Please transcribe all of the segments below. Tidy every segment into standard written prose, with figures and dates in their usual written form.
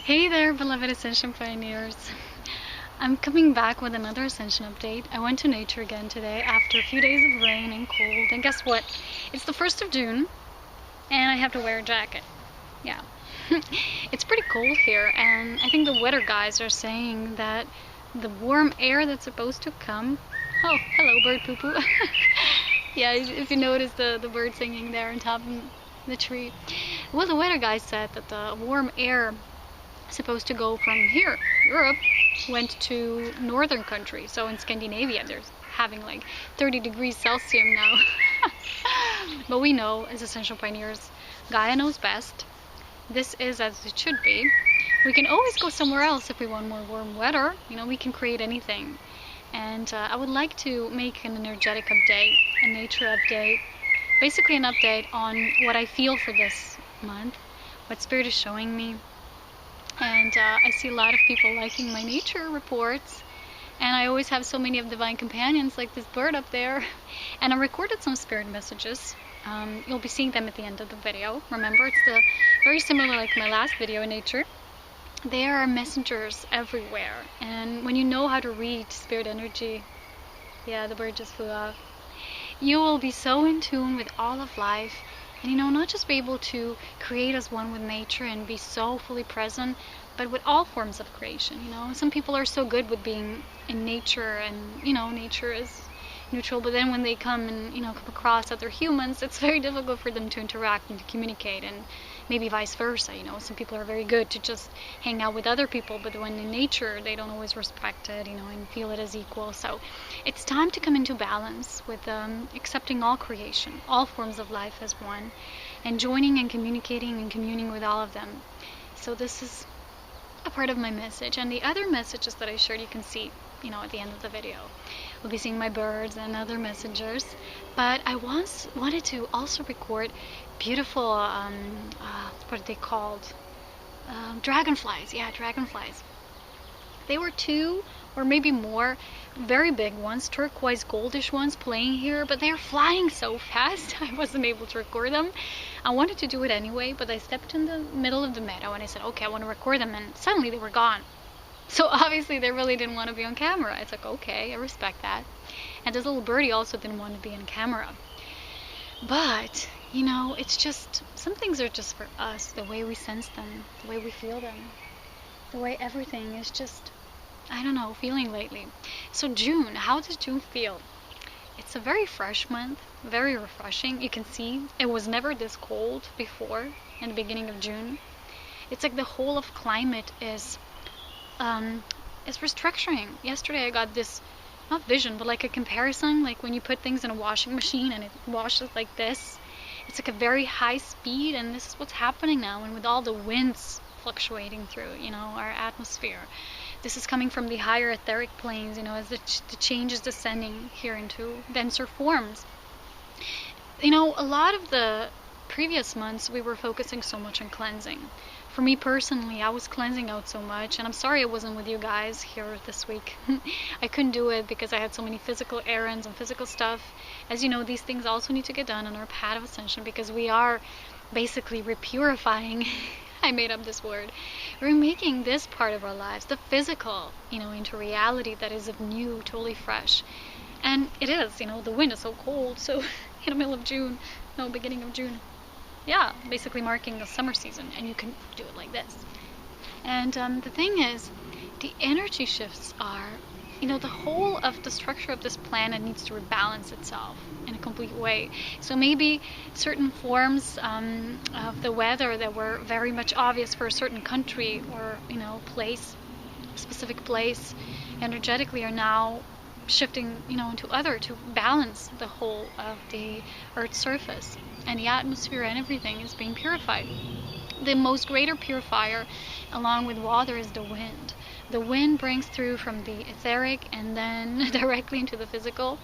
Hey there, beloved Ascension pioneers. I'm coming back with another Ascension update. I went to nature again today after a few days of rain and cold, and guess what? It's the 1st of June, and I have to wear a jacket. Yeah. It's pretty cold here, and I think the weather guys are saying that the warm air that's supposed to come... Oh, hello, bird poo-poo. Yeah, if you notice the bird singing there on top of the tree. Well, the weather guys said that the warm air supposed to go from here, Europe, went to northern countries. So in Scandinavia, they're having like 30 degrees Celsius now. But we know, as Essential Pioneers, Gaia knows best. This is as it should be. We can always go somewhere else if we want more warm weather. You know, we can create anything. And I would like to make an energetic update, a nature update, basically an update on what I feel for this month, what Spirit is showing me. And I see a lot of people liking my nature reports, and I always have so many of divine companions like this bird up there. And I recorded some spirit messages. You'll be seeing them at the end of the video. Remember, it's very similar like my last video in nature. There are messengers everywhere, and when you know how to read spirit energy, yeah, the bird just flew off, you will be so in tune with all of life. And you know, not just be able to create as one with nature and be so fully present, but with all forms of creation. You know, some people are so good with being in nature, and you know, nature is neutral, but then when they come and, you know, come across other humans, it's very difficult for them to interact and to communicate, and maybe vice versa. You know, some people are very good to just hang out with other people, but when in nature they don't always respect it, you know, and feel it as equal. So it's time to come into balance with accepting all creation, all forms of life as one, and joining and communicating and communing with all of them. So this is a part of my message, and the other messages that I shared you can see, you know, at the end of the video. We'll be seeing my birds and other messengers, but I wanted to also record beautiful, what are they called? Dragonflies. Yeah, dragonflies. They were 2 or maybe more very big ones, turquoise goldish ones playing here, but they're flying so fast I wasn't able to record them. I wanted to do it anyway, but I stepped in the middle of the meadow and I said, okay, I want to record them, and suddenly they were gone. So obviously they really didn't want to be on camera. It's like, okay, I respect that. And this little birdie also didn't want to be on camera. But, you know, it's just, some things are just for us, the way we sense them, the way we feel them, the way everything is just, I don't know, feeling lately. So June, how does June feel? It's a very fresh month, very refreshing. You can see it was never this cold before in the beginning of June. It's like the whole of climate is restructuring. Yesterday I got this, not vision, but like a comparison, like when you put things in a washing machine and it washes like this. It's like a very high speed, and this is what's happening now. And with all the winds fluctuating through, you know, our atmosphere, this is coming from the higher etheric planes, you know, as the change is descending here into denser forms. You know, a lot of the previous months we were focusing so much on cleansing. For me personally, I was cleansing out so much, and I'm sorry I wasn't with you guys here this week. I couldn't do it because I had so many physical errands and physical stuff. As you know, these things also need to get done on our path of ascension, because we are basically repurifying. I made up this word. We're making this part of our lives, the physical, you know, into reality that is new, totally fresh. And it is, you know, the wind is so cold, so in the middle of June, no, beginning of June. Yeah, basically marking the summer season, and you can do it like this. And the thing is, the energy shifts are, you know, the whole of the structure of this planet needs to rebalance itself in a complete way. So maybe certain forms of the weather that were very much obvious for a certain country or, you know, place, specific place, energetically are now shifting, you know, into other, to balance the whole of the Earth's surface, and the atmosphere and everything is being purified. The most greater purifier, along with water, is the wind. The wind brings through from the etheric and then directly into the physical.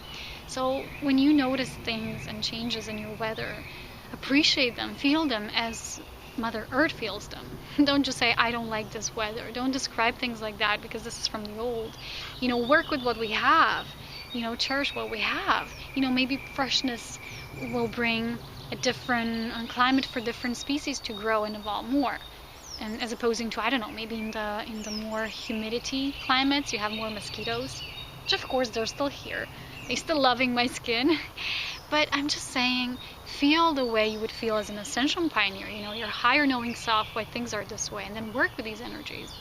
So when you notice things and changes in your weather, appreciate them, feel them as Mother Earth feels them. Don't just say, I don't like this weather. Don't describe things like that, because this is from the old. You know, work with what we have. You know, cherish what we have. You know, maybe freshness will bring a different climate for different species to grow and evolve more. and as opposing to, I don't know, maybe in the more humidity climates, you have more mosquitoes, which of course they're still here. They're still loving my skin. But I'm just saying, feel the way you would feel as an Ascension pioneer, your higher knowing self, why things are this way, and then work with these energies.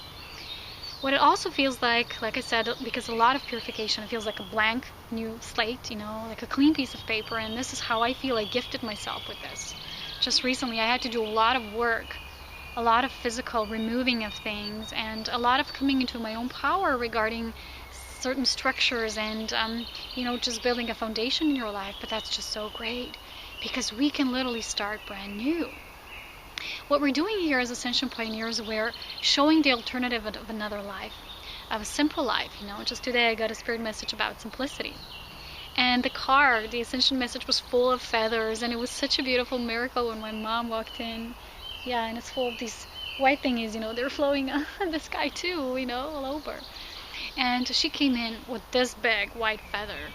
What it also feels like I said, because a lot of purification, it feels like a blank new slate, like a clean piece of paper, and this is how I feel I gifted myself with this. Just recently I had to do a lot of work, a lot of physical removing of things, and a lot of coming into my own power regarding certain structures and, just building a foundation in your life. But that's just so great, because we can literally start brand new. What we're doing here as Ascension Pioneers, we're showing the alternative of another life, of a simple life. Just today I got a spirit message about simplicity. And the Ascension message was full of feathers, and it was such a beautiful miracle when my mom walked in. Yeah, and it's full of these white thingies, they're flowing in the sky too, all over. And she came in with this big white feather.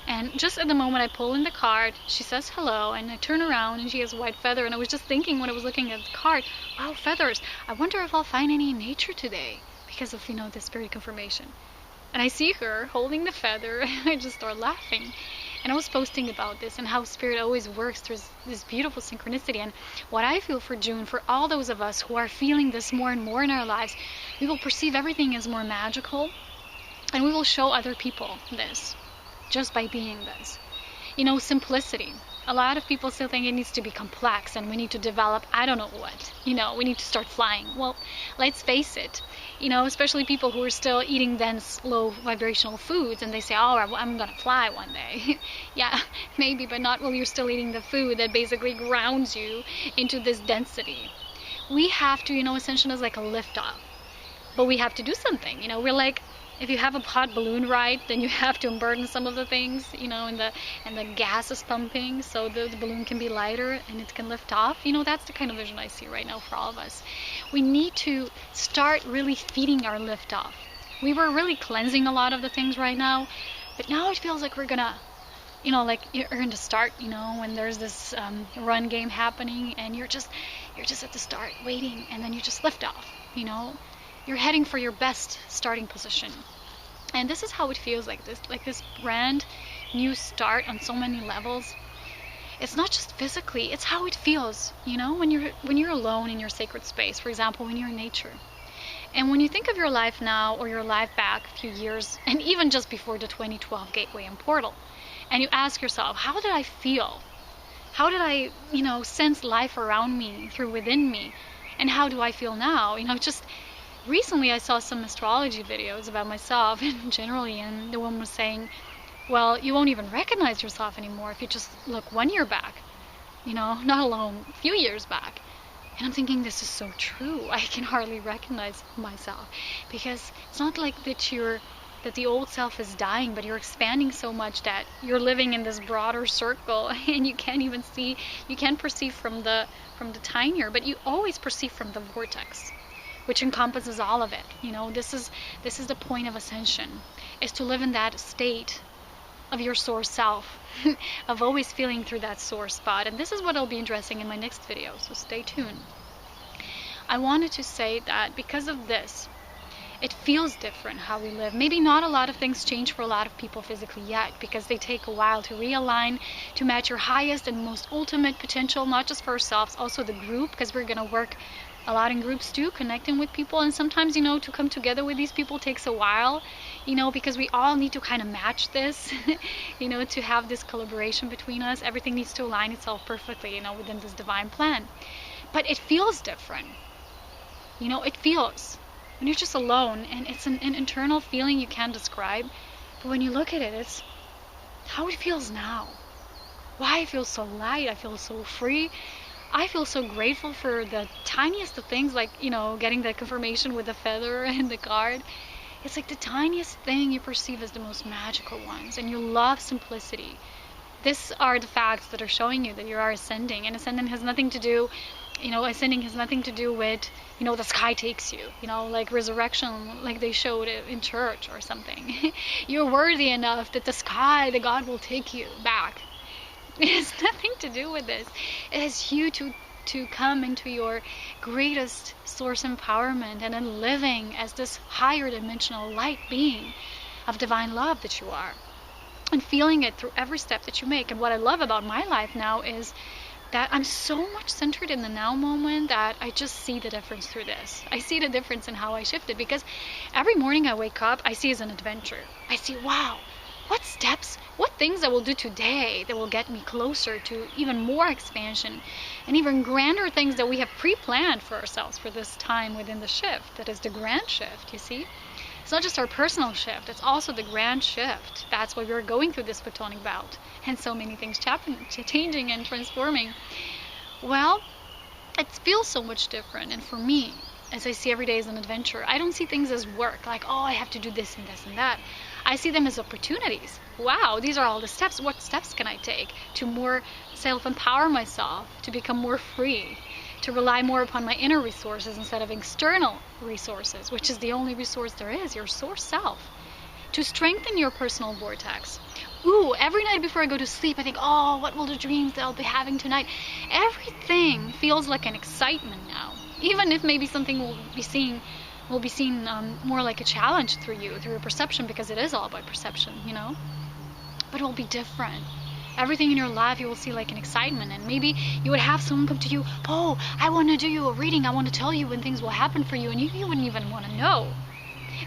And just at the moment I pull in the card, she says hello, and I turn around and she has a white feather. And I was just thinking when I was looking at the card, wow, feathers. I wonder if I'll find any in nature today because of, the spirit confirmation. And I see her holding the feather, and I just start laughing. And I was posting about this and how spirit always works through this beautiful synchronicity. And what I feel for June, for all those of us who are feeling this more and more in our lives, we will perceive everything as more magical, and we will show other people this just by being this. Simplicity. A lot of people still think it needs to be complex and we need to develop I don't know what. We need to start flying. Well, let's face it. Especially people who are still eating dense, low vibrational foods, and they say, oh, I'm gonna fly one day. Yeah, maybe, but not while you're still eating the food that basically grounds you into this density. We have to, Ascension is like a liftoff, but we have to do something. We're like, if you have a hot balloon ride, then you have to unburden some of the things, and the gas is pumping, so the balloon can be lighter and it can lift off. That's the kind of vision I see right now for all of us. We need to start really feeding our lift off. We were really cleansing a lot of the things right now, but now it feels like we're gonna, like you're going to start, when there's this run game happening, and you're just at the start waiting, and then you just lift off. You're heading for your best starting position. And this is how it feels like this brand new start on so many levels. It's not just physically, it's how it feels, when you're alone in your sacred space, for example, when you're in nature. And when you think of your life now or your life back a few years, and even just before the 2012 gateway and portal, and you ask yourself, how did I feel? How did I, sense life around me, through within me? And how do I feel now? Just recently I saw some astrology videos about myself and generally, and the woman was saying, well, you won't even recognize yourself anymore if you just look 1 year back, not alone a few years back. And I'm thinking, this is so true. I can hardly recognize myself, because it's not like that the old self is dying, but you're expanding so much that you're living in this broader circle, and you can't even see, you can't perceive from the tinier, but you always perceive from the vortex, which encompasses all of it. This is the point of Ascension, is to live in that state of your source self, of always feeling through that source spot. And this is what I'll be addressing in my next video, so stay tuned. I wanted to say that because of this, it feels different how we live. Maybe not a lot of things change for a lot of people physically yet, because they take a while to realign, to match your highest and most ultimate potential, not just for ourselves, also the group, because we're going to work a lot in groups too, connecting with people. And sometimes, to come together with these people takes a while, because we all need to kind of match this, to have this collaboration between us. Everything needs to align itself perfectly, within this divine plan. But it feels different. It feels, when you're just alone, and it's an internal feeling you can't describe. But when you look at it, it's how it feels now. Why I feel so light, I feel so free. I feel so grateful for the tiniest of things, like, getting that confirmation with the feather and the card. It's like the tiniest thing you perceive as the most magical ones, and you love simplicity. These are the facts that are showing you that you are ascending, and ascending has nothing to do, ascending has nothing to do with, the sky takes you, like resurrection, like they showed it in church or something. You're worthy enough that the God will take you back. It has nothing to do with this. It has you to to come into your greatest source empowerment and then living as this higher dimensional light being of divine love that you are, and feeling it through every step that you make. And what I love about my life now is that I'm so much centered in the now moment that I just see the difference through this. I see the difference in how I shifted, because every morning I wake up, I see as an adventure. I see, wow, what steps, what things I will do today that will get me closer to even more expansion and even grander things that we have pre-planned for ourselves for this time within the shift. That is the grand shift, you see? It's not just our personal shift, it's also the grand shift. That's why we're going through this photonic bout, and so many things changing and transforming. Well, it feels so much different. And for me, as I see every day as an adventure, I don't see things as work, like, oh, I have to do this and this and that. I see them as opportunities. Wow, these are all the steps. What steps can I take to more self-empower myself, to become more free, to rely more upon my inner resources instead of external resources, which is the only resource there is, your source self. To strengthen your personal vortex. Ooh, every night before I go to sleep, I think, oh, what will the dreams that I'll be having tonight? Everything feels like an excitement now. Even if maybe something will be seen more like a challenge through your perception, because it is all about perception, you know? But it will be different. Everything in your life you will see like an excitement, and maybe you would have someone come to you, oh, I want to do you a reading, I want to tell you when things will happen for you, and you wouldn't even want to know.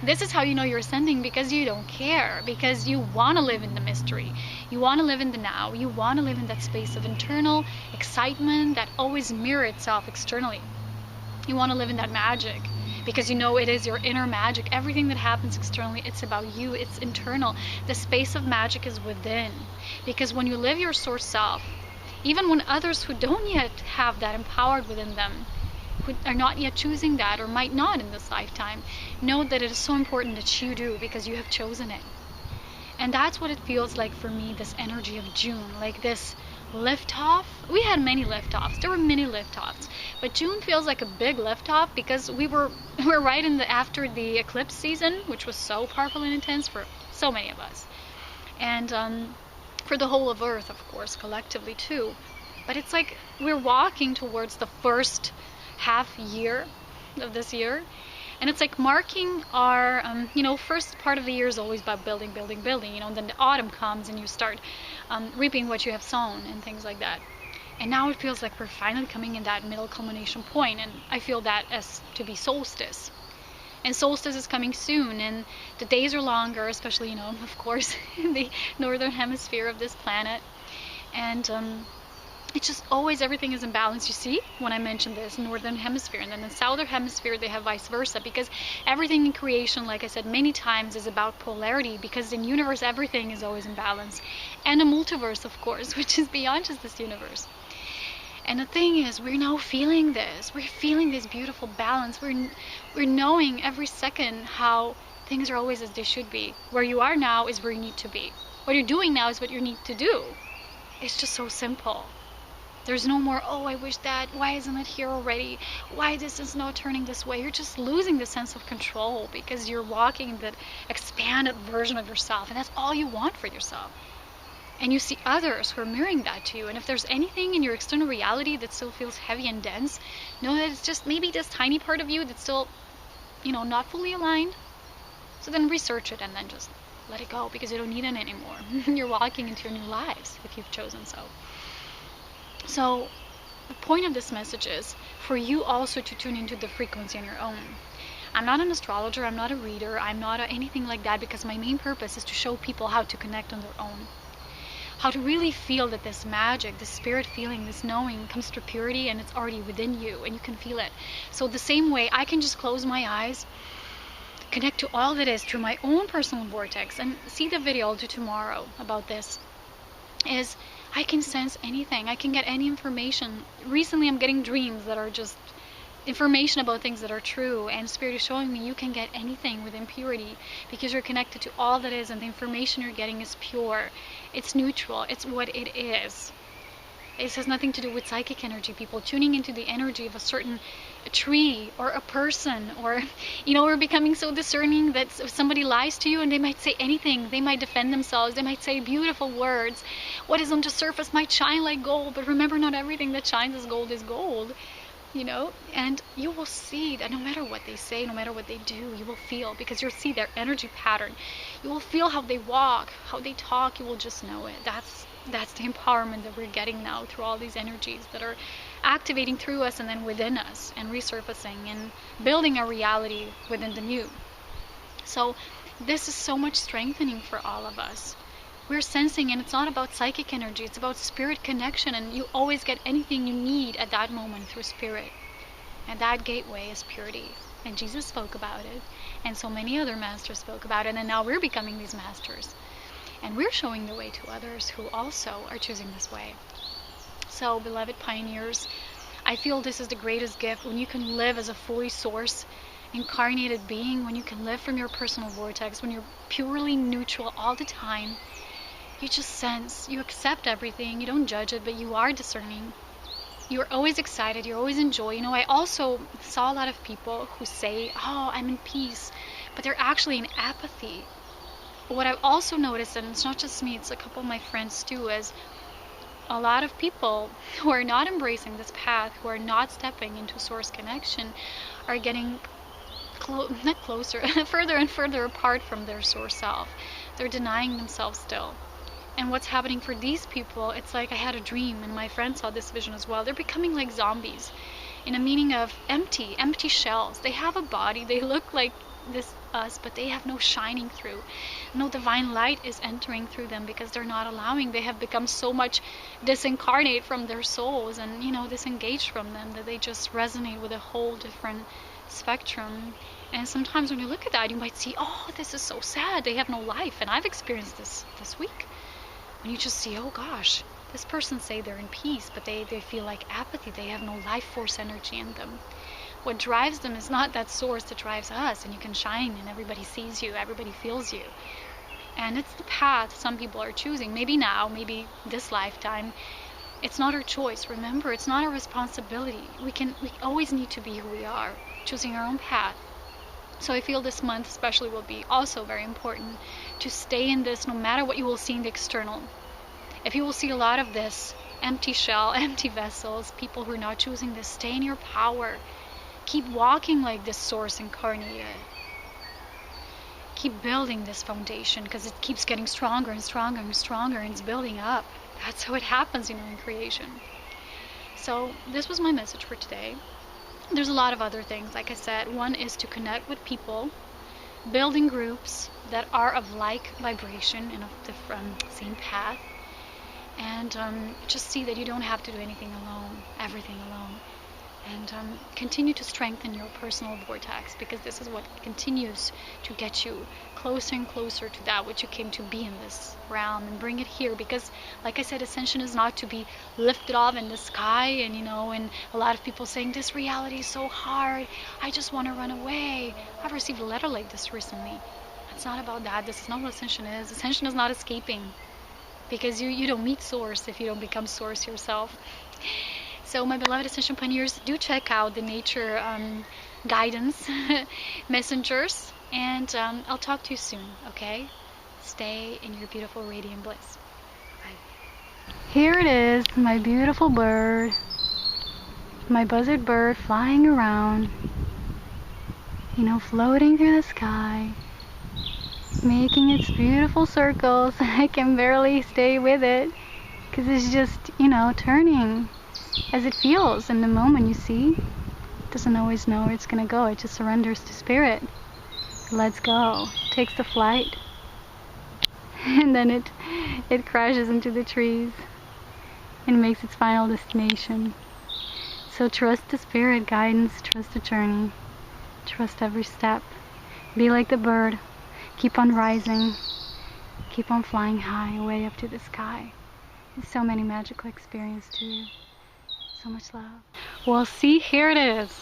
This is how you know you're ascending, because you don't care, because you want to live in the mystery. You want to live in the now. You want to live in that space of internal excitement that always mirrors itself externally. You want to live in that magic, because you know it is your inner magic. Everything that happens externally, it's about you, it's internal. The space of magic is within, because when you live your source self, even when others who don't yet have that empowered within them, who are not yet choosing that or might not in this lifetime, know that it is so important that you do, because you have chosen it. And that's what it feels like for me, this energy of June, like this liftoff. We had many liftoffs. There were many liftoffs, but June feels like a big liftoff, because we're right in after the eclipse season, which was so powerful and intense for so many of us, and for the whole of Earth, of course, collectively too. But it's like we're walking towards the first half year of this year, and it's like marking our first part of the year is always about building, and then the autumn comes and you start reaping what you have sown and things like that. And now it feels like we're finally coming in that middle culmination point, and I feel that as to be solstice. And solstice is coming soon, and the days are longer, especially, of course, in the northern hemisphere of this planet. And it's just always, everything is in balance. You see, when I mentioned this, northern hemisphere, and then the southern hemisphere, they have vice versa, because everything in creation, like I said many times, is about polarity, because in universe, everything is always in balance. And a multiverse, of course, which is beyond just this universe. And the thing is, we're now feeling this. We're feeling this beautiful balance. We're knowing every second how things are always as they should be. Where you are now is where you need to be. What you're doing now is what you need to do. It's just so simple. There's no more, oh, I wish that, why isn't it here already? Why this is not turning this way? You're just losing the sense of control, because you're walking in that expanded version of yourself, and that's all you want for yourself. And you see others who are mirroring that to you. And if there's anything in your external reality that still feels heavy and dense, know that it's just maybe this tiny part of you that's still, not fully aligned. So then research it and then just let it go, because you don't need it anymore. You're walking into your new lives if you've chosen so. So the point of this message is for you also to tune into the frequency on your own. I'm not an astrologer, I'm not a reader, I'm not anything like that, because my main purpose is to show people how to connect on their own. How to really feel that this magic, this spirit feeling, this knowing comes through purity, and it's already within you and you can feel it. So the same way I can just close my eyes, connect to all that is through my own personal vortex, and see the video I'll do tomorrow about this, is I can sense anything. I can get any information. Recently I'm getting dreams that are just information about things that are true, and Spirit is showing me you can get anything within purity, because you're connected to all that is, and the information you're getting is pure. It's neutral. It's what it is. It has nothing to do with psychic energy, people tuning into the energy of a certain a tree or a person, or we're becoming so discerning that if somebody lies to you, and they might say anything, they might defend themselves, they might say beautiful words, what is on the surface might shine like gold, but remember, not everything that shines as gold is gold. And you will see that no matter what they say, no matter what they do, you will feel, because you'll see their energy pattern. You will feel how they walk, how they talk. You will just know it. That's the empowerment that we're getting now through all these energies that are activating through us and then within us and resurfacing and building a reality within the new. So this is so much strengthening for all of us. We're sensing, and it's not about psychic energy, it's about spirit connection, and you always get anything you need at that moment through spirit. And that gateway is purity. And Jesus spoke about it, and so many other masters spoke about it, and now we're becoming these masters. And we're showing the way to others who also are choosing this way. So, beloved pioneers, I feel this is the greatest gift, when you can live as a fully source, incarnated being, when you can live from your personal vortex, when you're purely neutral all the time. You just sense, you accept everything, you don't judge it, but you are discerning. You're always excited, you're always in joy. I also saw a lot of people who say, oh, I'm in peace, but they're actually in apathy. What I've also noticed, and it's not just me, it's a couple of my friends too, is a lot of people who are not embracing this path, who are not stepping into source connection, are getting not closer, further and further apart from their source self. They're denying themselves still. And what's happening for these people, it's like I had a dream, and my friend saw this vision as well. They're becoming like zombies, in a meaning of empty shells. They have a body, they look like us, but they have no shining through. No divine light is entering through them, because they're not allowing. They have become so much disincarnate from their souls and, disengaged from them, that they just resonate with a whole different spectrum. And sometimes when you look at that, you might see, oh, this is so sad, they have no life. And I've experienced this week. When you just see, oh gosh, this person say they're in peace, but they feel like apathy. They have no life force energy in them. What drives them is not that source that drives us, and you can shine and everybody sees you, everybody feels you. And it's the path some people are choosing. Maybe now, maybe this lifetime. It's not our choice. Remember, it's not our responsibility. We always need to be who we are, choosing our own path. So I feel this month especially will be also very important to stay in this, no matter what you will see in the external. If you will see a lot of this empty shell, empty vessels, people who are not choosing this, stay in your power. Keep walking like this source incarnated. Keep building this foundation, because it keeps getting stronger and stronger and stronger, and it's building up. That's how it happens, in creation. So this was my message for today. There's a lot of other things, like I said. One is to connect with people, building groups that are of like vibration and of the same path, and just see that you don't have to do anything alone, everything alone, and continue to strengthen your personal vortex, because this is what continues to get you closer and closer to that which you came to be in this realm, and bring it here. Because like I said, ascension is not to be lifted off in the sky, and and a lot of people saying this reality is so hard, I just want to run away. I've received a letter like this recently. It's not about that. This is not what ascension is. Ascension is not escaping, because you don't meet source if you don't become source yourself. So my beloved Ascension pioneers, do check out the nature guidance messengers, and I'll talk to you soon, okay? Stay in your beautiful radiant bliss. Bye. Here it is, my beautiful bird, my buzzard bird flying around, floating through the sky, making its beautiful circles. I can barely stay with it, because it's just, turning as it feels in the moment. You see, it doesn't always know where it's gonna go. It just surrenders to spirit, lets go, takes the flight, and then it crashes into the trees and makes its final destination. So trust the spirit guidance, trust the journey, trust every step. Be like the bird, keep on rising, keep on flying high, way up to the sky. There's so many magical experiences to you. So much love. Well, see, here it is,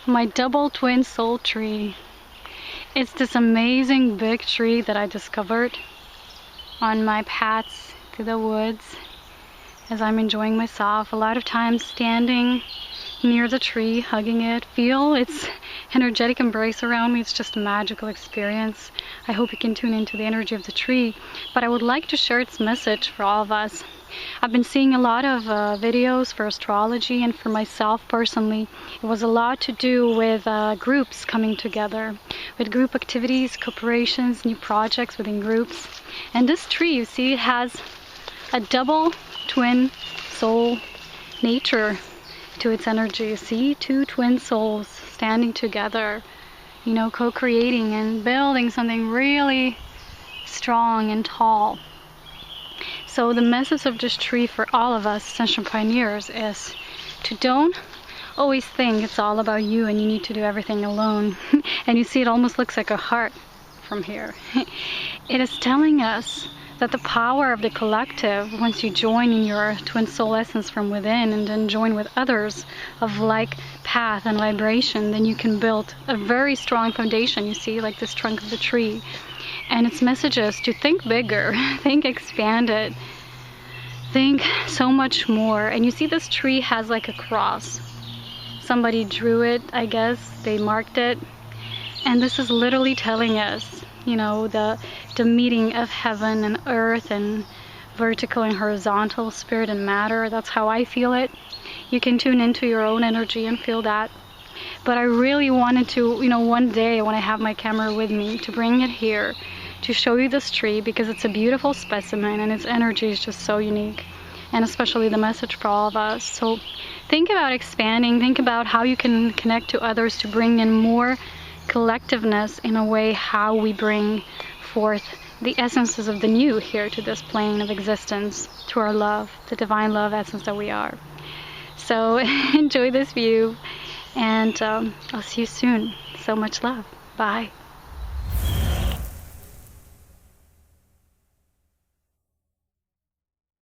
my double twin soul tree. It's this amazing big tree that I discovered on my paths to the woods as I'm enjoying myself. A lot of times standing, near the tree, hugging it. Feel its energetic embrace around me. It's just a magical experience. I hope you can tune into the energy of the tree. But I would like to share its message for all of us. I've been seeing a lot of videos for astrology, and for myself personally, it was a lot to do with groups coming together, with group activities, cooperations, new projects within groups. And this tree, you see, it has a double twin soul nature to its energy. You see, two twin souls standing together, you know, co-creating and building something really strong and tall. So the message of this tree for all of us Ascension Pioneers is to don't always think it's all about you and you need to do everything alone. And you see, it almost looks like a heart from here. It is telling us that the power of the collective, once you join in your twin soul essence from within and then join with others of like path and vibration, then you can build a very strong foundation, you see, like this trunk of the tree. And its message is to think bigger, think expanded, think so much more. And you see, this tree has like a cross. Somebody drew it, I guess, they marked it. And this is literally telling us, you know, the meeting of heaven and earth and vertical and horizontal, spirit and matter. That's how I feel it. You can tune into your own energy and feel that. But I really wanted to, you know, one day when I have my camera with me, to bring it here to show you this tree, because it's a beautiful specimen and its energy is just so unique, and especially the message for all of us. So think about expanding, think about how you can connect to others to bring in more collectiveness, in a way how we bring forth the essences of the new here to this plane of existence, to our love, the divine love essence that we are. So enjoy this view, and I'll see you soon. So much love. Bye.